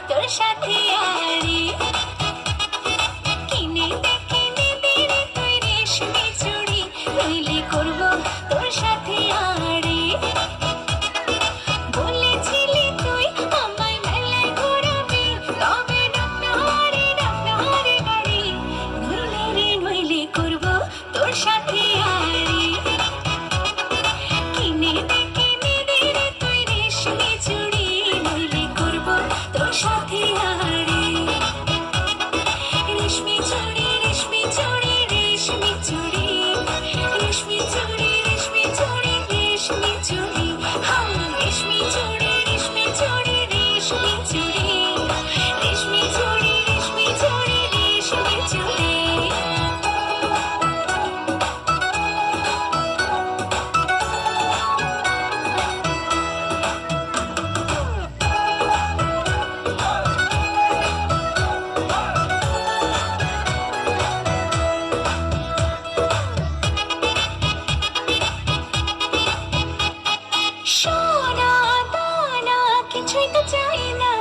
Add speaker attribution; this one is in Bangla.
Speaker 1: তোর সাথে আড়ি কিনে দে রে তুই রেশমি চুড়ি নইলে করব তোর সাথে আড়ি বলেছিলি তুই আমায় মেলায় ঘোরাবি তবে ডাক্তারে গাড়ি নইলে করব তোর সাথে আড়ি কিনে দে রে তুই রেশমি চুড়ি নইলে করব তোর সাথে আড়ি রেশমি চুড়ি রেশমি চুড়ি রেশমি চুড়ি রেশমি চুড়ি রেশমি চুড়ি রেশমি চুড়ি হাম রেশমি চুড়ি রেশমি চুড়ি রেশমি চুড়ি রেশমি চুড়ি রেশমি চুড়ি রেশমি চুড়ি সোনা দানা কিছুই তো চাই না